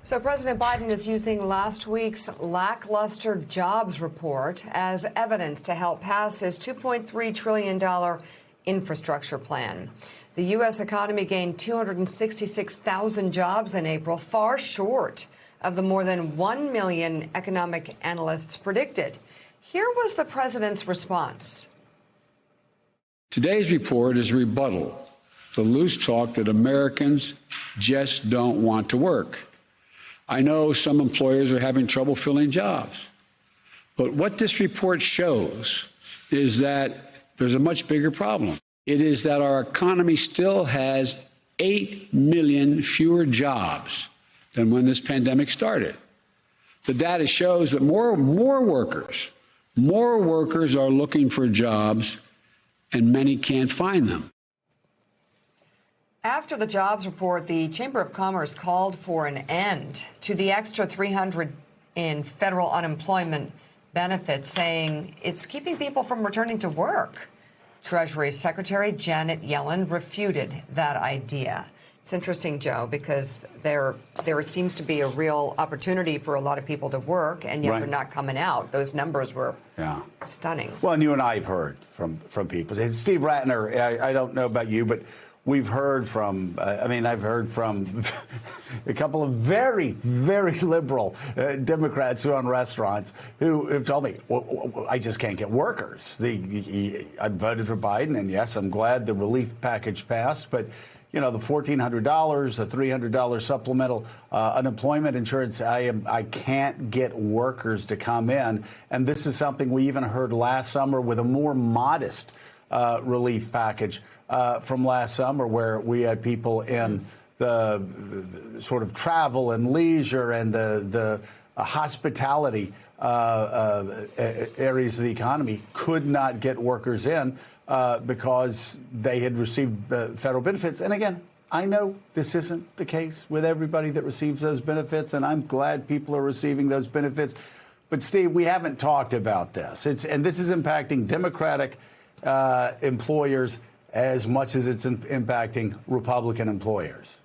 So President Biden is using last week's lackluster jobs report as evidence to help pass his $2.3 trillion infrastructure plan. The U.S. economy gained 266,000 jobs in April, far short of the more than 1 million economic analysts predicted. Here was the president's response. Today's report is a rebuttal to loose talk that Americans just don't want to work. I know some employers are having trouble filling jobs, but what this report shows is that there's a much bigger problem. It is that our economy still has 8 million fewer jobs than when this pandemic started. The data shows that more workers are looking for jobs, and many can't find them. After the jobs report, the Chamber of Commerce called for an end to the extra $300 in federal unemployment benefits, saying it's keeping people from returning to work. Treasury Secretary Janet Yellen refuted that idea. It's interesting, Joe, because there seems to be a real opportunity for a lot of people to work, and yet they're not coming out. Those numbers were stunning. Well, and you and I have heard from people. And Steve Rattner, I don't know about you, but we've heard from, I've heard from a couple of very, very liberal Democrats who own restaurants who have told me, well, I just can't get workers. I voted for Biden, and yes, I'm glad the relief package passed, but you know, the $1,400, the $300 supplemental unemployment insurance, I can't get workers to come in. And this is something we even heard last summer with a more modest relief package from last summer, where we had people in the sort of travel and leisure and the hospitality areas of the economy could not get workers in because they had received federal benefits. And again, I know this isn't the case with everybody that receives those benefits, and I'm glad people are receiving those benefits. But Steve, we haven't talked about this. And this is impacting Democratic employers as much as it's impacting Republican employers.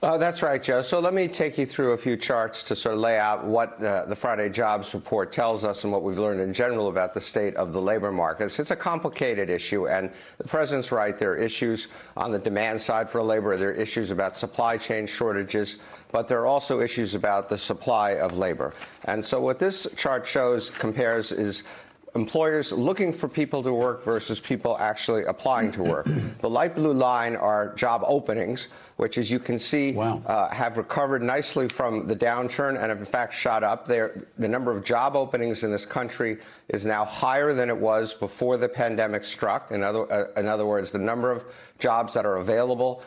That's right, Joe. So let me take you through a few charts to sort of lay out what the Friday jobs report tells us and what we've learned in general about the state of the labor markets. It's a complicated issue, and the president's right. There are issues on the demand side for labor. There are issues about supply chain shortages, but there are also issues about the supply of labor. And so what this chart compares is employers looking for people to work versus people actually applying to work. The light blue line are job openings, which, as you can see, have recovered nicely from the downturn and have, in fact, shot up. The number of job openings in this country is now higher than it was before the pandemic struck. In other words, the number of jobs that are available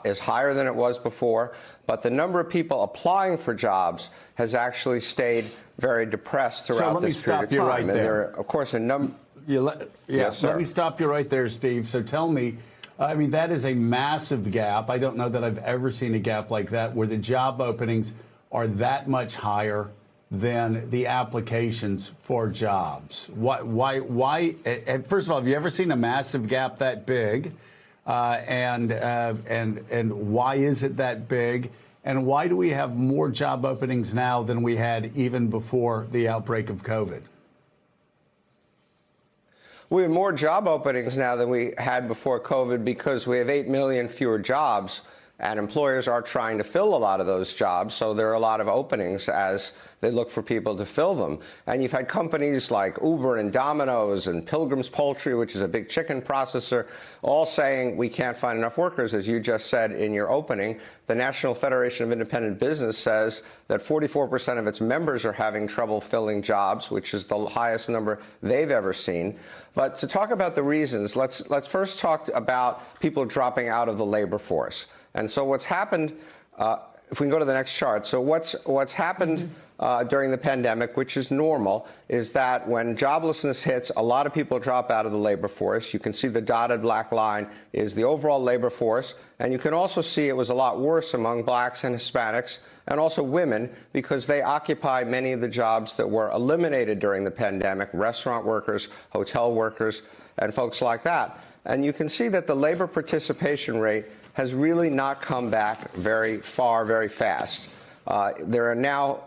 is higher than it was before. But the number of people applying for jobs has actually stayed very depressed throughout this period of time. So let me stop you right there. And there are, of course, a number. Let me stop you right there, Steve. So tell me, I mean, that is a massive gap. I don't know that I've ever seen a gap like that where the job openings are that much higher than the applications for jobs. Why? And first of all, have you ever seen a massive gap that big? And why is it that big? And why do we have more job openings now than we had even before the outbreak of COVID? We have more job openings now than we had before COVID because we have 8 million fewer jobs, and employers are trying to fill a lot of those jobs. So there are a lot of openings as they look for people to fill them. And you've had companies like Uber and Domino's and Pilgrim's Poultry, which is a big chicken processor, all saying we can't find enough workers, as you just said in your opening. The National Federation of Independent Business says that 44% of its members are having trouble filling jobs, which is the highest number they've ever seen. But to talk about the reasons, let's first talk about people dropping out of the labor force. And so what's happened, if we can go to the next chart, so what's happened during the pandemic, which is normal, is that when joblessness hits, a lot of people drop out of the labor force. You can see the dotted black line is the overall labor force. And you can also see it was a lot worse among blacks and Hispanics and also women, because they occupy many of the jobs that were eliminated during the pandemic: restaurant workers, hotel workers, and folks like that. And you can see that the labor participation rate has really not come back very far, very fast. There are now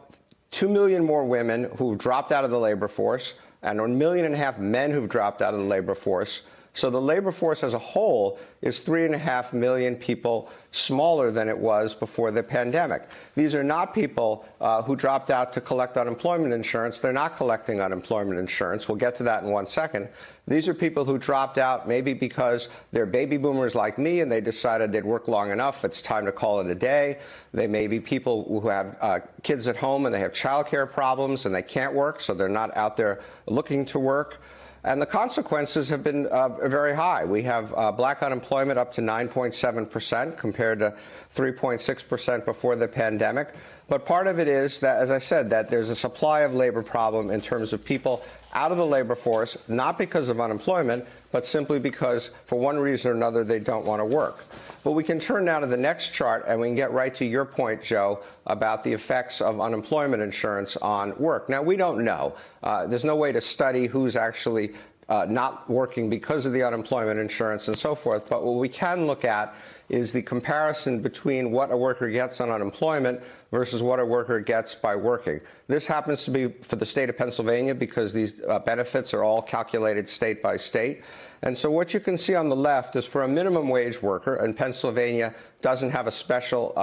2 million more women who've dropped out of the labor force and 1.5 million men who've dropped out of the labor force. So the labor force as a whole is 3.5 million people smaller than it was before the pandemic. These are not people who dropped out to collect unemployment insurance. They're not collecting unemployment insurance. We'll get to that in 1 second. These are people who dropped out maybe because they're baby boomers like me and they decided they'd worked long enough. It's time to call it a day. They may be people who have kids at home and they have childcare problems and they can't work, so they're not out there looking to work. And the consequences have been very high. We have black unemployment up to 9.7% compared to 3.6% before the pandemic. But part of it is that, as I said, that there's a supply of labor problem in terms of people out of the labor force, not because of unemployment, but simply because, for one reason or another, they don't want to work. But we can turn now to the next chart, and we can get right to your point, Joe, about the effects of unemployment insurance on work. Now, we don't know. There's no way to study who's actually not working because of the unemployment insurance and so forth. But what we can look at is the comparison between what a worker gets on unemployment versus what a worker gets by working. This happens to be for the state of Pennsylvania because these benefits are all calculated state by state. And so what you can see on the left is for a minimum wage worker, and Pennsylvania doesn't have a special,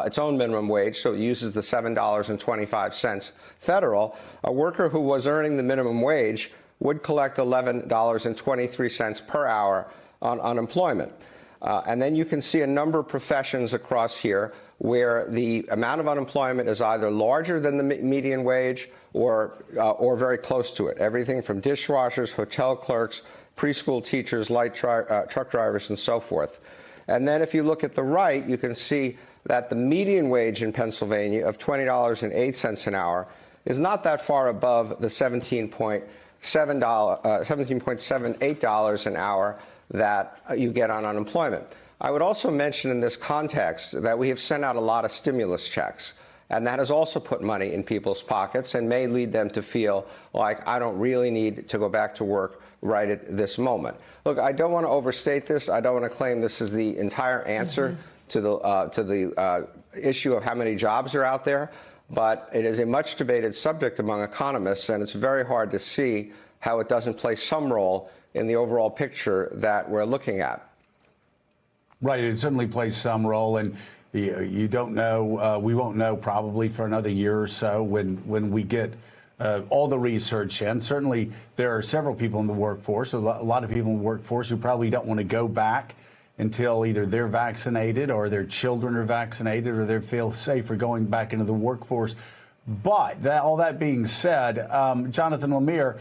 its own minimum wage, so it uses the $7.25 federal. A worker who was earning the minimum wage would collect $11.23 per hour on unemployment. And then you can see a number of professions across here where the amount of unemployment is either larger than the median wage or very close to it. Everything from dishwashers, hotel clerks, preschool teachers, light truck drivers, and so forth. And then if you look at the right, you can see that the median wage in Pennsylvania of $20.08 an hour is not that far above the $17.78 an hour that you get on unemployment. I would also mention in this context that we have sent out a lot of stimulus checks, and that has also put money in people's pockets and may lead them to feel like, I don't really need to go back to work right at this moment. Look, I don't want to overstate this. I don't want to claim this is the entire answer to the issue of how many jobs are out there, but it is a much debated subject among economists, and it's very hard to see how it doesn't play some role in the overall picture that we're looking at. Right, it certainly plays some role, and you don't know, we won't know probably for another year or so when we get all the research in. Certainly, there are several people in the workforce, a lot of people in the workforce who probably don't want to go back until either they're vaccinated or their children are vaccinated or they feel safer going back into the workforce. But all that being said, Jonathan Lemire,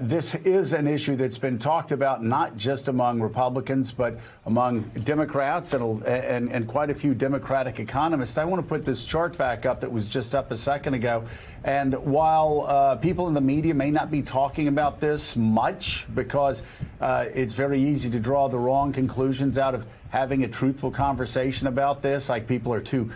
this is an issue that's been talked about not just among Republicans, but among Democrats and quite a few Democratic economists. I want to put this chart back up that was just up a second ago. And while people in the media may not be talking about this much because it's very easy to draw the wrong conclusions out of having a truthful conversation about this, like people are too,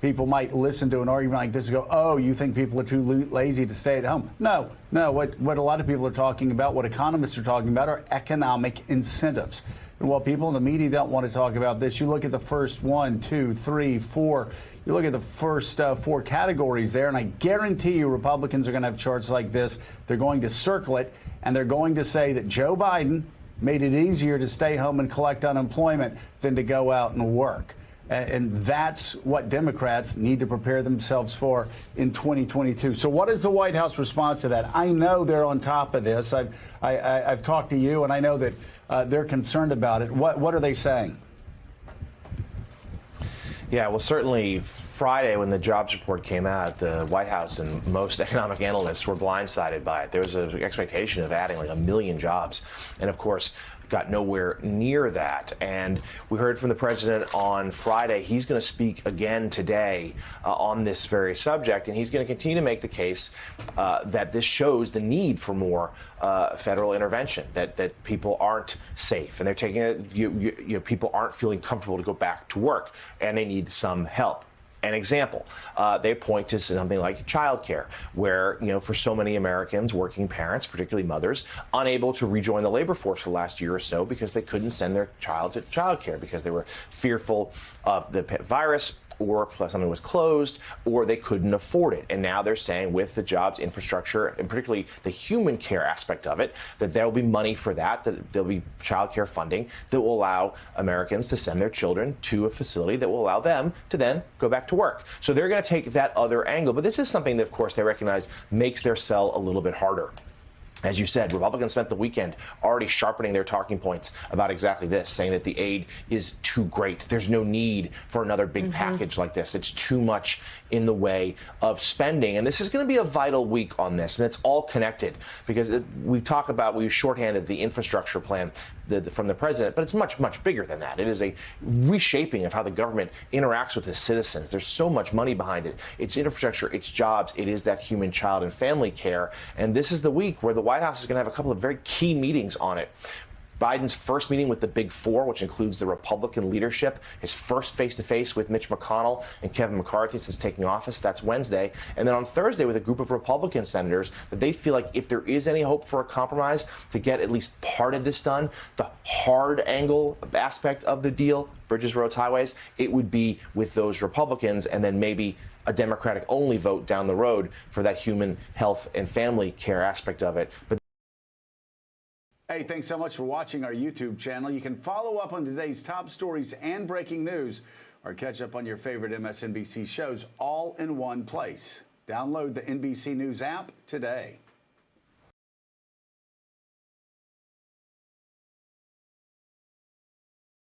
people might listen to an argument like this and go, oh, you think people are too lazy to stay at home. No, what a lot of people are talking about, what economists are talking about are economic incentives. And while people in the media don't want to talk about this, you look at the first 1, 2, 3, 4, you look at the first 4 categories there, and I guarantee you Republicans are going to have charts like this. They're going to circle it, and they're going to say that Joe Biden made it easier to stay home and collect unemployment than to go out and work. And that's what Democrats need to prepare themselves for in 2022. So what is the White House response to that? I know they're on top of this. I've talked to you, and I know that they're concerned about it. What are they saying? Yeah, well, certainly Friday when the jobs report came out, the White House and most economic analysts were blindsided by it. There was an expectation of adding like 1 million jobs. And of course, got nowhere near that. And we heard from the president on Friday. He's going to speak again today on this very subject. And he's going to continue to make the case that this shows the need for more federal intervention, that people aren't safe and they're taking people aren't feeling comfortable to go back to work and they need some help. An example, they point to something like childcare, where, for so many Americans, working parents, particularly mothers, unable to rejoin the labor force for the last year or so because they couldn't send their child to childcare because they were fearful of the virus, or something was closed, or they couldn't afford it. And now they're saying with the jobs infrastructure, and particularly the human care aspect of it, that there will be money for that there'll be child care funding that will allow Americans to send their children to a facility that will allow them to then go back to work. So they're going to take that other angle. But this is something that, of course, they recognize makes their sell a little bit harder. As you said, Republicans spent the weekend already sharpening their talking points about exactly this, saying that the aid is too great. There's no need for another big package like this. It's too much in the way of spending. And this is going to be a vital week on this. And it's all connected because we use shorthand of the infrastructure plan from the president, but it's much, much bigger than that. It is a reshaping of how the government interacts with its citizens. There's so much money behind it. It's infrastructure, it's jobs, it is that human child and family care. And this is the week where the White House is going to have a couple of very key meetings on it. Biden's first meeting with the Big Four, which includes the Republican leadership, his first face-to-face with Mitch McConnell and Kevin McCarthy since taking office. That's Wednesday. And then on Thursday with a group of Republican senators that they feel like if there is any hope for a compromise to get at least part of this done, the hard angle aspect of the deal, bridges, roads, highways, it would be with those Republicans, and then maybe a Democratic-only vote down the road for that human health and family care aspect of it. But Hey, thanks so much for watching our YouTube channel. You can follow up on today's top stories and breaking news, or catch up on your favorite MSNBC shows all in one place. Download the NBC News app today.